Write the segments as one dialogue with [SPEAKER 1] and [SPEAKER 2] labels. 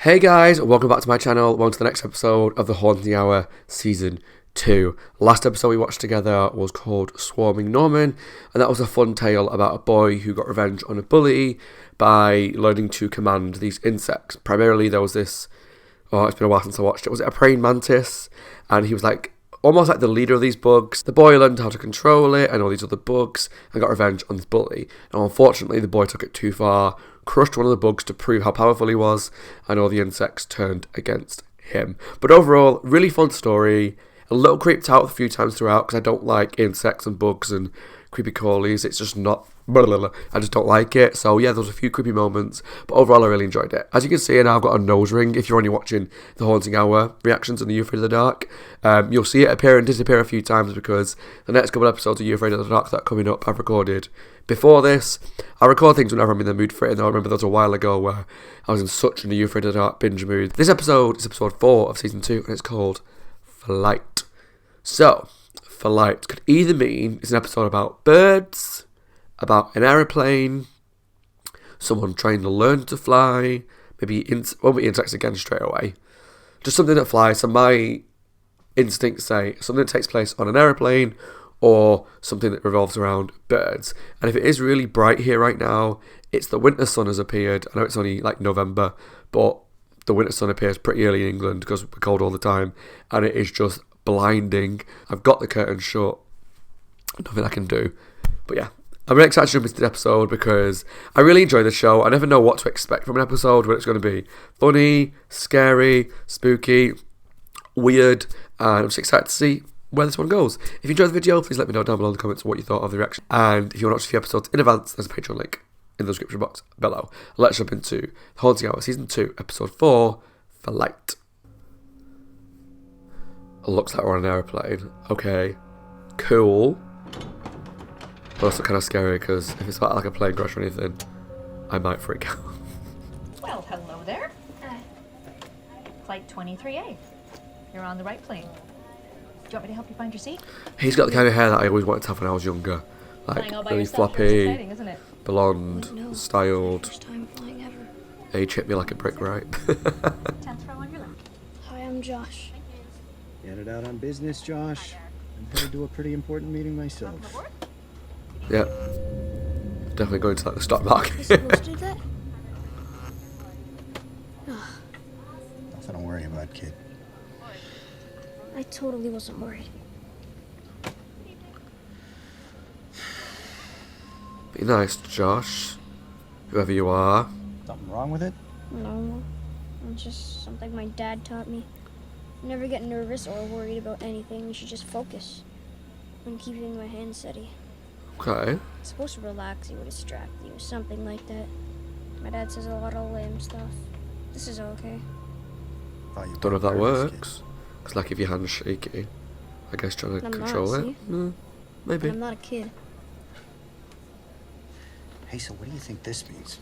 [SPEAKER 1] Hey guys, welcome back to my channel. Welcome to the next episode of The Haunting Hour Season 2. Last episode we watched together was called Swarming Norman, and that was a fun tale about a boy who got revenge on a bully by learning to command these insects. Primarily there was this, it's been a while since I watched it, was it a praying mantis? And he was like, almost like the leader of these bugs. The boy learned how to control it and all these other bugs and got revenge on this bully. And unfortunately the boy took it too far, crushed one of the bugs to prove how powerful he was, and all the insects turned against him. But overall, really fun story. A little creeped out a few times throughout because I don't like insects and bugs and creepy crawlies. It's just not... I just don't like it. So yeah, there was a few creepy moments, but overall I really enjoyed it. As you can see, now I've got a nose ring. If you're only watching The Haunting Hour reactions and the You Afraid of the Dark, you'll see it appear and disappear a few times because the next couple of episodes of You Afraid of the Dark that are coming up I've recorded before this. I record things whenever I'm in the mood for it, and I remember there was a while ago where I was in such a You Afraid of the Dark binge mood. This episode is episode 4 of season 2 and it's called Flight. So, Flight could either mean it's an episode about birds, about an aeroplane, someone trying to learn to fly, maybe won't be insects again straight away, just something that flies. So my instincts say something that takes place on an aeroplane or something that revolves around birds. And if it is really bright here right now, it's the winter sun has appeared. I know it's only like November, but the winter sun appears pretty early in England because we're cold all the time, and it is just blinding. I've got the curtain shut, nothing I can do, but yeah, I'm really excited to jump into the episode because I really enjoy the show. I never know what to expect from an episode, whether it's going to be funny, scary, spooky, weird, and I'm just excited to see where this one goes. If you enjoyed the video, please let me know down below in the comments what you thought of the reaction, and if you want to watch a few episodes in advance, there's a Patreon link in the description box below. Let's jump into The Haunting Hour Season 2, Episode 4, Flight. Looks like we're on an aeroplane. Okay, cool. But also kind of scary because if it's about like a plane crash or anything, I might freak out.
[SPEAKER 2] Well, hello there. Flight 23A. You're on the right plane. Do you want me to help you find your seat?
[SPEAKER 1] He's got the kind of hair that I always wanted to have when I was younger. Like
[SPEAKER 2] Flying all by
[SPEAKER 1] really
[SPEAKER 2] yourself,
[SPEAKER 1] floppy,
[SPEAKER 2] that's exciting, isn't it?
[SPEAKER 1] blonde, styled.
[SPEAKER 3] First time flying ever.
[SPEAKER 1] Age hit me like a brick, right?
[SPEAKER 2] 10th row on your left.
[SPEAKER 3] Hi, I'm Josh.
[SPEAKER 4] Headed out on business, Josh. I'm headed to a pretty important meeting myself.
[SPEAKER 1] Yeah. Definitely going to like the stock market.
[SPEAKER 3] Am I supposed to do that?
[SPEAKER 4] Nothing to worry about, kid.
[SPEAKER 3] I totally wasn't worried.
[SPEAKER 1] Be nice, Josh. Whoever you are.
[SPEAKER 4] Something wrong with it?
[SPEAKER 3] No, it's just something my dad taught me. Never get nervous or worried about anything. You should just focus on keeping my hand steady.
[SPEAKER 1] Okay.
[SPEAKER 3] It's supposed to relax you or distract you, something like that. My dad says a lot of lame stuff. This is okay.
[SPEAKER 4] Thought you
[SPEAKER 1] Don't know if that
[SPEAKER 4] were nervous,
[SPEAKER 1] works. Because like if your hand's shaky, I guess trying to
[SPEAKER 3] I'm not,
[SPEAKER 1] control it.
[SPEAKER 3] see?
[SPEAKER 1] Maybe.
[SPEAKER 3] And I'm not a kid.
[SPEAKER 4] kid. Hey, so what do you think this means?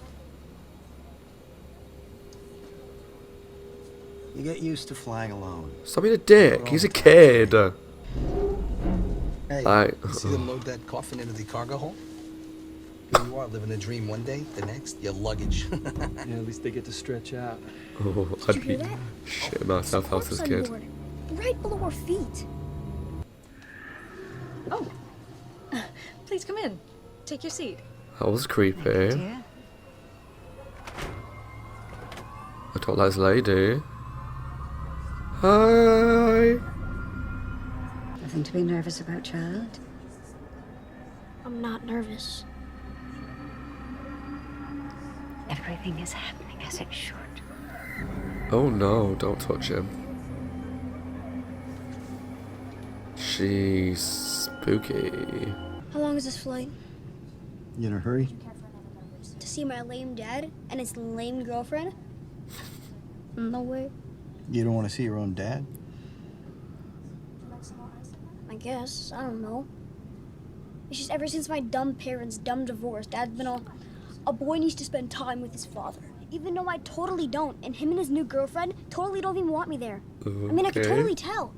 [SPEAKER 4] You get used to flying alone.
[SPEAKER 1] Stop being a dick. He's a kid.
[SPEAKER 5] Hey,
[SPEAKER 1] Right.
[SPEAKER 5] you see them load that coffin into the cargo hold? Here you are, living a dream one day, the next, your luggage.
[SPEAKER 6] Yeah, at least they get to stretch out.
[SPEAKER 1] Oh,
[SPEAKER 3] Did
[SPEAKER 1] I'd
[SPEAKER 3] you hear
[SPEAKER 1] be
[SPEAKER 3] that?
[SPEAKER 1] shitting myself out as a
[SPEAKER 3] Corpse on
[SPEAKER 1] kid.
[SPEAKER 3] board, right below our feet.
[SPEAKER 2] Oh. Please come in. Take your seat.
[SPEAKER 1] That was creepy.
[SPEAKER 2] Dear.
[SPEAKER 1] I don't like this lady. Hi.
[SPEAKER 7] Nothing to be nervous about, child.
[SPEAKER 3] I'm not nervous.
[SPEAKER 7] Everything is happening as it should.
[SPEAKER 1] Oh no, don't touch him. She's spooky.
[SPEAKER 3] How long is this flight?
[SPEAKER 4] You in a hurry?
[SPEAKER 3] To see my lame dad and his lame girlfriend? No way.
[SPEAKER 4] You don't want to see your own dad?
[SPEAKER 3] I guess. I don't know. It's just ever since my dumb parents' dumb divorce, Dad's been all, a boy needs to spend time with his father. Even though I totally don't, and him and his new girlfriend totally don't even want me there. I mean, I can
[SPEAKER 1] Okay.
[SPEAKER 3] totally tell.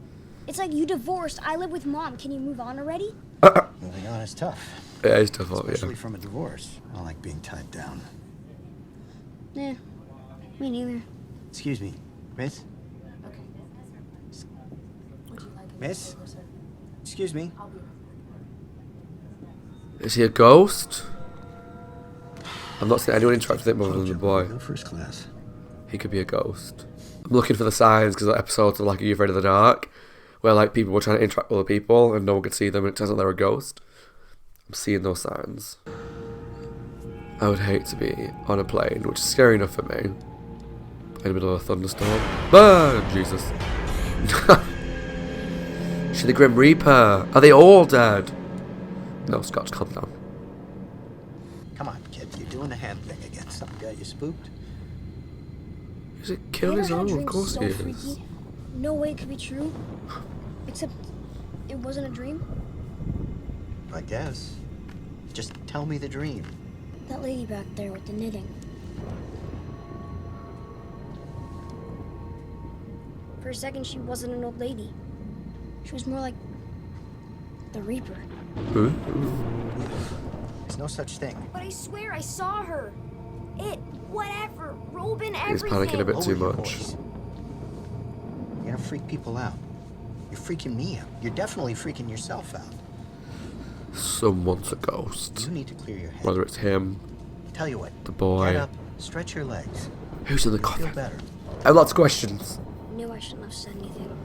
[SPEAKER 3] It's like, you divorced, I live with Mom, can you move on already?
[SPEAKER 4] Moving on is tough.
[SPEAKER 1] Yeah, it's tough,
[SPEAKER 4] Especially
[SPEAKER 1] yeah.
[SPEAKER 4] from a divorce. I don't like being tied down.
[SPEAKER 3] Eh, me neither.
[SPEAKER 4] Excuse me, miss? Miss? Excuse me?
[SPEAKER 1] Is he a ghost? I've not seen anyone interact with him other than the boy.
[SPEAKER 4] Go first class.
[SPEAKER 1] He could be a ghost. I'm looking for the signs because the episodes are like Are You Afraid of the Dark, where like people were trying to interact with other people and no one could see them and it turns out they're a ghost. I'm seeing those signs. I would hate to be on a plane, which is scary enough for me, in the middle of a thunderstorm. Ah, Jesus. She's the Grim Reaper. Are they all dead? No, Scott, calm down.
[SPEAKER 4] Come on, kid. You're doing the hand thing again. Something got you spooked?
[SPEAKER 1] Is it killing
[SPEAKER 3] You
[SPEAKER 1] his
[SPEAKER 3] ever had
[SPEAKER 1] own? Of
[SPEAKER 3] dreams
[SPEAKER 1] course
[SPEAKER 3] so
[SPEAKER 1] he is.
[SPEAKER 3] freaky? No way it could be true. Except it wasn't a dream.
[SPEAKER 4] I guess. Just tell me the dream.
[SPEAKER 3] That lady back there with the knitting. For a second, she wasn't an old lady. She was more like the Reaper.
[SPEAKER 1] Ooh.
[SPEAKER 4] There's no such thing.
[SPEAKER 3] But I swear I saw her. It, whatever, Robin,
[SPEAKER 1] He's
[SPEAKER 3] everything.
[SPEAKER 1] panicking a bit too
[SPEAKER 4] Lower your
[SPEAKER 1] much.
[SPEAKER 4] voice. You're gonna freak people out. You're freaking me out. You're definitely freaking yourself out.
[SPEAKER 1] Someone's a ghost.
[SPEAKER 4] You need to clear your head.
[SPEAKER 1] Whether it's him,
[SPEAKER 4] Tell you what.
[SPEAKER 1] the boy.
[SPEAKER 4] Get up, stretch your legs.
[SPEAKER 1] Who's in the
[SPEAKER 4] You'll feel
[SPEAKER 1] coffin?
[SPEAKER 4] better.
[SPEAKER 1] I have lots of questions.
[SPEAKER 3] Knew I shouldn't have said anything.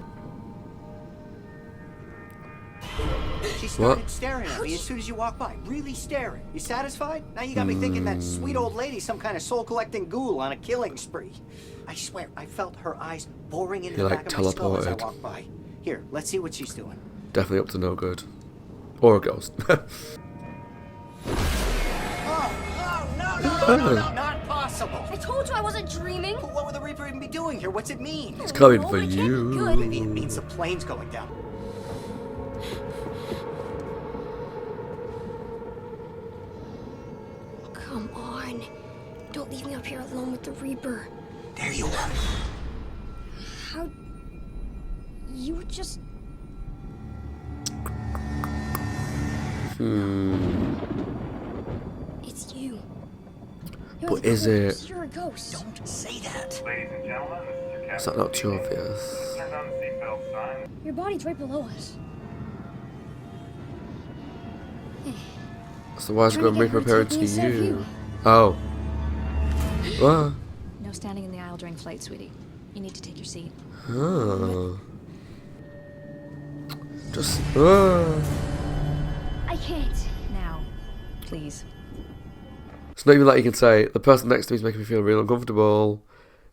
[SPEAKER 8] She started
[SPEAKER 1] What?
[SPEAKER 8] staring at me as soon as you walked by. Really staring. You satisfied? Now you got me thinking that sweet old lady's some kind of soul-collecting ghoul on a killing spree. I swear, I felt her eyes boring into
[SPEAKER 1] He,
[SPEAKER 8] the
[SPEAKER 1] like,
[SPEAKER 8] back of my skull as I
[SPEAKER 1] teleported.
[SPEAKER 8] walked by. Here, let's see what she's doing.
[SPEAKER 1] Definitely up to no good. Or a ghost.
[SPEAKER 8] No, not possible.
[SPEAKER 3] I told you I wasn't dreaming.
[SPEAKER 8] What would the Reaper even be doing here? What's it mean?
[SPEAKER 1] It's coming
[SPEAKER 3] No,
[SPEAKER 1] for
[SPEAKER 3] it can't be
[SPEAKER 1] you.
[SPEAKER 3] good.
[SPEAKER 8] Maybe it means the plane's going down.
[SPEAKER 3] Come on. Don't leave me up here alone with the Reaper.
[SPEAKER 8] There you are.
[SPEAKER 3] How... You just... It's you. You're
[SPEAKER 1] But
[SPEAKER 3] the
[SPEAKER 1] is
[SPEAKER 3] ghost.
[SPEAKER 1] it-
[SPEAKER 3] You're a ghost.
[SPEAKER 8] Don't say that.
[SPEAKER 9] Ladies and gentlemen, this is your
[SPEAKER 1] Is that not too obvious?
[SPEAKER 9] Turn on the seatbelt sign.
[SPEAKER 3] Your body's right below us.
[SPEAKER 1] So why is
[SPEAKER 3] Trying to
[SPEAKER 1] Grim
[SPEAKER 3] get
[SPEAKER 1] Reaper
[SPEAKER 3] her to
[SPEAKER 1] appearing
[SPEAKER 3] take
[SPEAKER 1] to
[SPEAKER 3] me instead of
[SPEAKER 1] you?
[SPEAKER 3] you.
[SPEAKER 1] Oh. What?
[SPEAKER 2] No standing in the aisle during flight, sweetie. You need to take your seat.
[SPEAKER 1] Oh. Just.
[SPEAKER 3] I can't.
[SPEAKER 2] Now, please.
[SPEAKER 1] It's not even like you can say, the person next to me is making me feel real uncomfortable.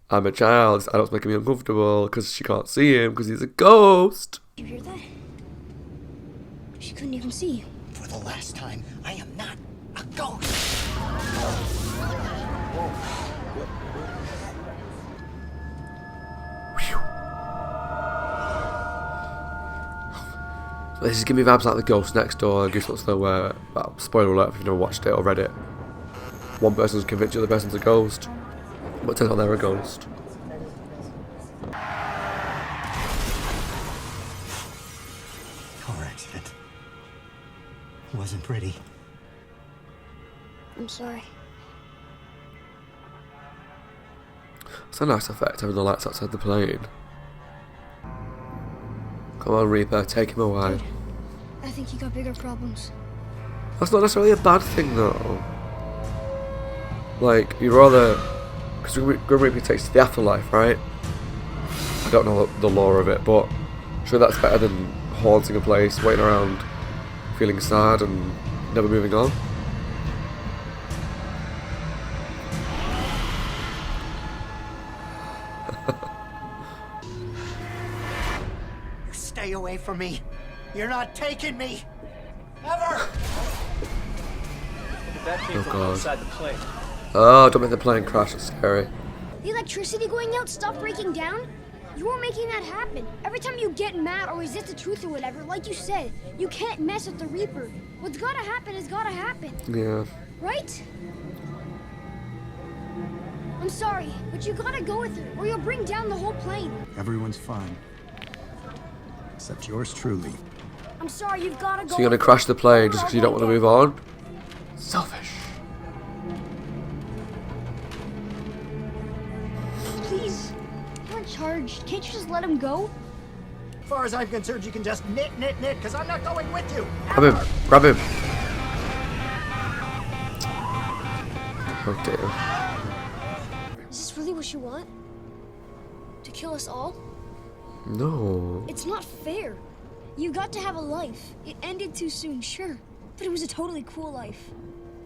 [SPEAKER 1] I'm a child, this adult's making me uncomfortable because she can't see him because he's a ghost.
[SPEAKER 3] You hear that? She couldn't even see you.
[SPEAKER 8] For the last time, I am not a ghost.
[SPEAKER 1] This is giving me vibes like the ghost next door, Goosebumps though, where, well, spoiler alert if you've never watched it or read it. One person's convinced the other person's a ghost, but it turns out they're a ghost.
[SPEAKER 8] Car accident. Wasn't pretty.
[SPEAKER 3] I'm sorry.
[SPEAKER 1] It's a nice effect having the lights outside the plane. Come on, Reaper, take him away.
[SPEAKER 3] I think you got bigger problems.
[SPEAKER 1] That's not necessarily a bad thing, though. Like, you'd rather... Because Grim Reaper takes to the afterlife, right? I don't know the lore of it, but sure that's better than haunting a place, waiting around, feeling sad and never moving on.
[SPEAKER 8] Stay away from me. You're not taking me. Ever.
[SPEAKER 6] That came
[SPEAKER 1] Oh,
[SPEAKER 6] from
[SPEAKER 1] God.
[SPEAKER 6] outside the plane.
[SPEAKER 1] Oh, don't make the plane crash, it's scary.
[SPEAKER 3] The electricity going out stopped breaking down? You were making that happen. Every time you get mad or resist the truth or whatever, like you said, you can't mess with the Reaper. What's gotta happen is gotta happen,
[SPEAKER 1] Yeah.
[SPEAKER 3] right? I'm sorry, but you gotta go with her, or you'll bring down the whole plane.
[SPEAKER 4] Everyone's fine. Except yours truly.
[SPEAKER 3] I'm sorry, you've gotta go.
[SPEAKER 1] So you're gonna
[SPEAKER 3] with
[SPEAKER 1] crash
[SPEAKER 3] her,
[SPEAKER 1] the plane
[SPEAKER 3] or
[SPEAKER 1] just
[SPEAKER 3] I'll
[SPEAKER 1] because you don't want to
[SPEAKER 3] go
[SPEAKER 1] move on? Selfish.
[SPEAKER 3] Please. charged. Can't you just let him go?
[SPEAKER 8] As far as I'm concerned, you can just knit, because I'm not going with you.
[SPEAKER 1] Grab him. Grab him. Oh dear.
[SPEAKER 3] Is this really what you want? To kill us all?
[SPEAKER 1] No.
[SPEAKER 3] It's not fair. You got to have a life. It ended too soon, sure. But it was a totally cool life.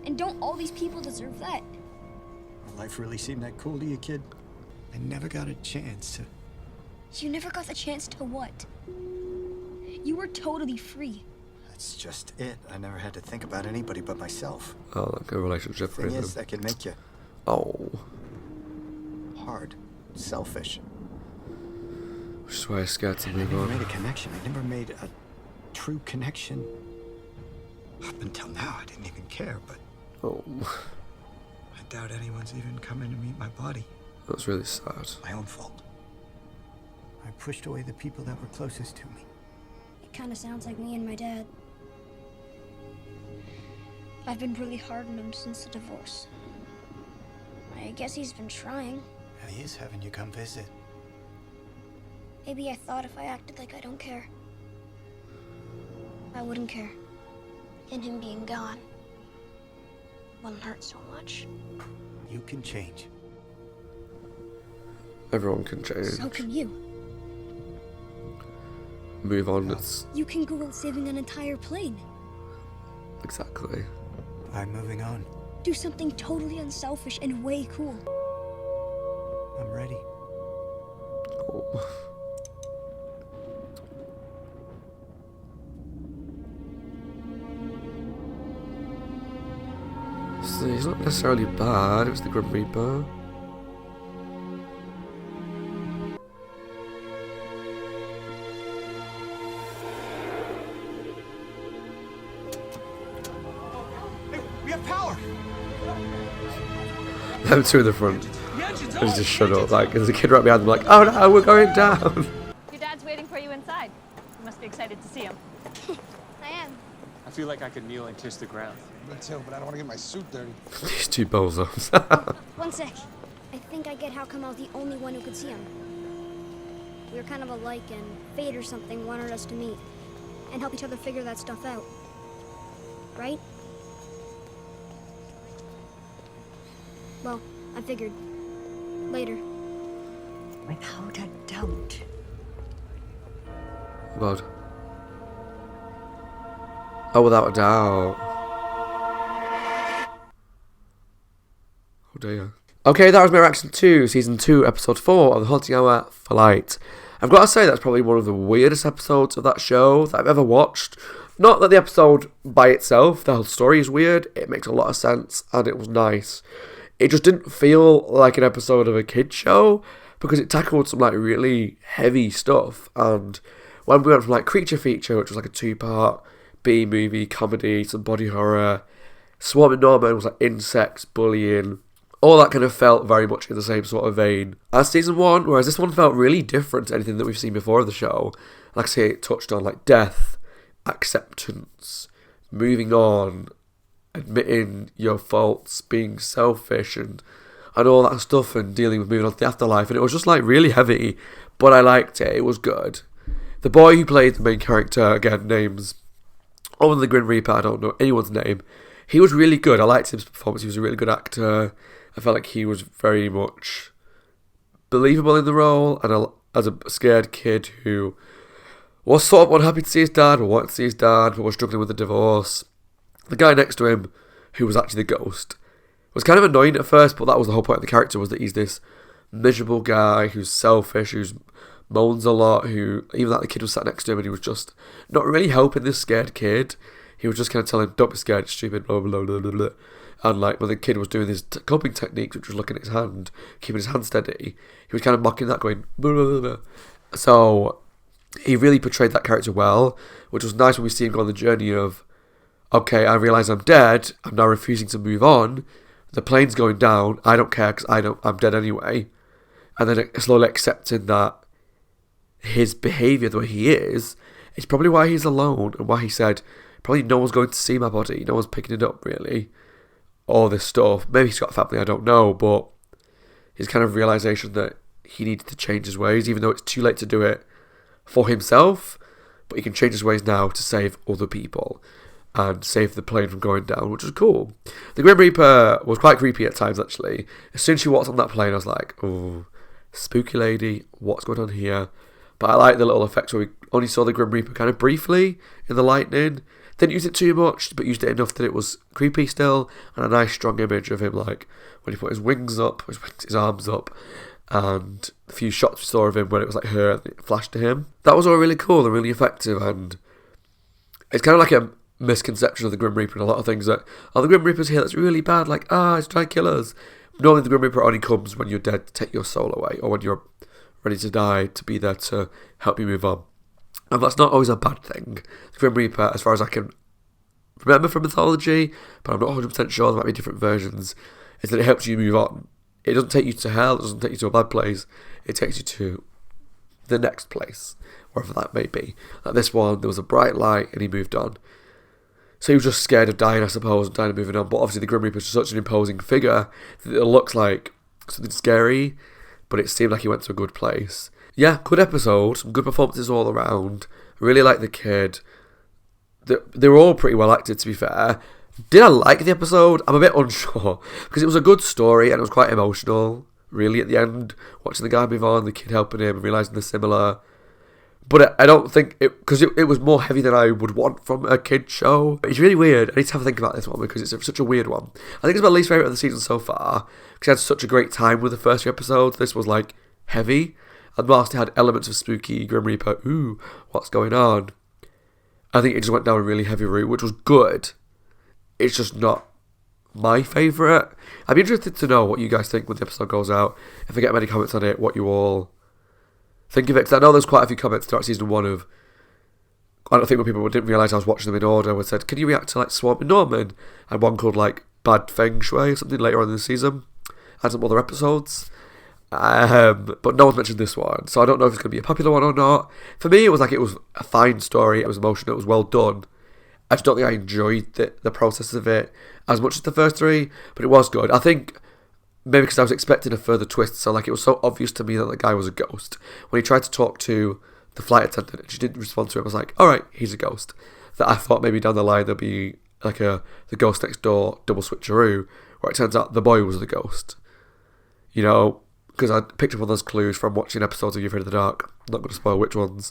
[SPEAKER 3] And don't all these people deserve that?
[SPEAKER 4] Life really seemed that cool to you, kid? I never got a chance to...
[SPEAKER 3] You never got the chance to what? You were totally free.
[SPEAKER 4] That's just it. I never had to think about anybody but myself.
[SPEAKER 1] Oh, like a relationship for
[SPEAKER 4] Thing
[SPEAKER 1] him.
[SPEAKER 4] is, that can make you
[SPEAKER 1] Oh.
[SPEAKER 4] hard, selfish.
[SPEAKER 1] Which is why I'm scared to
[SPEAKER 4] I
[SPEAKER 1] move
[SPEAKER 4] never
[SPEAKER 1] on.
[SPEAKER 4] made a connection. I never made a true connection. Up until now, I didn't even care, but
[SPEAKER 1] Oh.
[SPEAKER 4] I doubt anyone's even coming to meet my body.
[SPEAKER 1] That's really sad.
[SPEAKER 4] My own fault. I pushed away the people that were closest to me.
[SPEAKER 3] It kind of sounds like me and my dad. I've been really hard on him since the divorce. I guess he's been trying.
[SPEAKER 4] And he is having you come visit.
[SPEAKER 3] Maybe I thought if I acted like I don't care, I wouldn't care. And him being gone wouldn't hurt so much.
[SPEAKER 4] You can change.
[SPEAKER 1] Everyone can change.
[SPEAKER 3] So can you.
[SPEAKER 1] Move on. It's
[SPEAKER 3] You can go out saving an entire plane.
[SPEAKER 1] exactly.
[SPEAKER 4] I'm moving on.
[SPEAKER 3] Do something totally unselfish and way cool.
[SPEAKER 4] I'm ready.
[SPEAKER 1] Oh. So he's not necessarily bad. It was the Grim Reaper.
[SPEAKER 5] Hey, we have power!
[SPEAKER 1] Them two in the front. I just shut up. Like, there's a kid right behind them, like, oh no, we're going down.
[SPEAKER 2] Your dad's waiting for you inside. You must be excited to see him.
[SPEAKER 3] I am.
[SPEAKER 6] I feel like I could kneel and kiss the ground.
[SPEAKER 5] Me too, but I don't want to get my suit dirty.
[SPEAKER 1] These two bozos.
[SPEAKER 3] 1 sec. I think I get how come I was the only one who could see him. We were kind of alike, and fate or something wanted us to meet and help each other figure that stuff out. Right? Well, I figured. Later.
[SPEAKER 7] Without a doubt.
[SPEAKER 1] God. Oh, without a doubt. Oh dear. Okay, that was my reaction to Season 2, Episode 4 of The Haunting Hour Flight. I've got to say that's probably one of the weirdest episodes of that show that I've ever watched. Not that the episode by itself, the whole story is weird, it makes a lot of sense and it was nice. It just didn't feel like an episode of a kid's show because it tackled some like really heavy stuff. And when we went from like Creature Feature, which was like a 2-part B-movie, comedy, some body horror, Swarming Norman was like insects, bullying, all that kind of felt very much in the same sort of vein as Season 1, whereas this one felt really different to anything that we've seen before of the show. Like I say, it touched on like death, acceptance, moving on, admitting your faults, being selfish and all that stuff, and dealing with moving on to the afterlife. And it was just like really heavy, but I liked it. It was good. The boy who played the main character, again, names other than the Grim Reaper, I don't know anyone's name. He was really good. I liked his performance. He was a really good actor. I felt like he was very much believable in the role, and as a scared kid who was sort of unhappy to see his dad, or wanted to see his dad, but was struggling with the divorce. The guy next to him, who was actually the ghost, was kind of annoying at first, but that was the whole point of the character, was that he's this miserable guy who's selfish, who's moans a lot, who, even that the kid was sat next to him and he was just not really helping this scared kid. He was just kind of telling him, don't be scared, it's stupid, blah, blah, blah, blah, blah. And like when the kid was doing his coping techniques, which was looking at his hand, keeping his hand steady, he was kind of mocking that, going, blah, blah, blah, blah. So he really portrayed that character well, which was nice when we see him go on the journey of, okay, I realise I'm dead, I'm now refusing to move on, the plane's going down, I don't care because I'm dead anyway. And then slowly accepting that his behaviour, the way he is probably why he's alone, and why he said, probably no one's going to see my body, no one's picking it up really, all this stuff. Maybe he's got family, I don't know, but his kind of realisation that he needed to change his ways, even though it's too late to do it for himself. But he can change his ways now to save other people and save the plane from going down, which was cool. The Grim Reaper was quite creepy at times, actually. As soon as she walked on that plane, I was like, oh, spooky lady, what's going on here? But I like the little effects where we only saw the Grim Reaper kind of briefly in the lightning. Didn't use it too much, but used it enough that it was creepy still, and a nice strong image of him, like when he put his wings up, his arms up, and a few shots we saw of him when it was like her and it flashed to him. That was all really cool and really effective, and it's kind of like a misconception of the Grim Reaper and a lot of things that, oh, the Grim Reaper's here, that's really bad, like, he's trying to kill us. Normally the Grim Reaper only comes when you're dead to take your soul away, or when you're ready to die, to be there to help you move on. And that's not always a bad thing. The Grim Reaper, as far as I can remember from mythology, but I'm not 100% sure, there might be different versions, is that it helps you move on. It doesn't take you to hell, it doesn't take you to a bad place, it takes you to the next place, wherever that may be. Like this one, there was a bright light and he moved on. So he was just scared of dying, I suppose, and dying and moving on. But obviously the Grim Reaper is such an imposing figure that it looks like something scary, but it seemed like he went to a good place. Yeah, good episode, some good performances all around. I really like the kid. They were all pretty well acted, to be fair. Did I like the episode? I'm a bit unsure, because it was a good story and it was quite emotional, really, at the end, watching the guy move on, the kid helping him, and realising they're similar. But I don't think it, because it was more heavy than I would want from a kid show. It's really weird. I need to have a think about this one because it's such a weird one. I think it's my least favourite of the season so far, because I had such a great time with the first few episodes. This was like heavy, and whilst it had elements of spooky Grim Reaper, ooh, what's going on? I think it just went down a really heavy route, which was good. It's just not my favourite. I'd be interested to know what you guys think when the episode goes out. If I get many comments on it, what you all think of it, because I know there's quite a few comments throughout season 1 of, I don't think when people didn't realise I was watching them in order, would said, can you react to like Swarming Norman? And one called like Bad Feng Shui or something later on in the season, and some other episodes. But no one's mentioned this one, so I don't know if it's going to be a popular one or not. For me, it was a fine story, it was emotional, it was well done. I just don't think I enjoyed the process of it as much as the first 3, but it was good. I think maybe because I was expecting a further twist, so like it was so obvious to me that the guy was a ghost. When he tried to talk to the flight attendant and she didn't respond to him, I was like, alright, he's a ghost. That I thought maybe down the line there'd be like the Ghost Next Door double switcheroo, where it turns out the boy was the ghost. You know, because I picked up on those clues from watching episodes of You Afraid of the Dark. I'm not going to spoil which ones,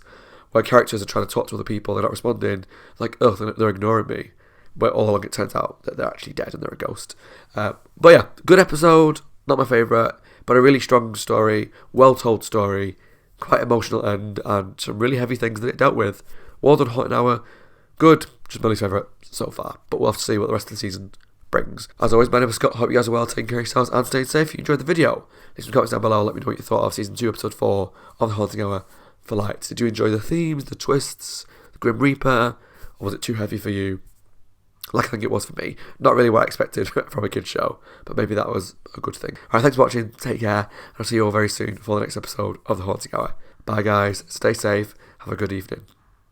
[SPEAKER 1] where characters are trying to talk to other people, they're not responding, like, oh, they're ignoring me. But all along it turns out that they're actually dead and they're a ghost. But yeah, good episode, not my favourite, but a really strong story, well-told story, quite emotional end, and some really heavy things that it dealt with. Well done, Haunted Hour. Good, just my least favourite so far, but we'll have to see what the rest of the season brings. As always, my name is Scott, hope you guys are well, taking care of yourselves and staying safe. If you enjoyed the video, leave some comments down below, let me know what you thought of season 2, episode 4 of The Haunting Hour for Light. Did you enjoy the themes, the twists, the Grim Reaper, or was it too heavy for you? Like I think it was for me. Not really what I expected from a kids show, but maybe that was a good thing. Alright, thanks for watching, take care, and I'll see you all very soon for the next episode of The Haunting Hour. Bye guys, stay safe, have a good evening.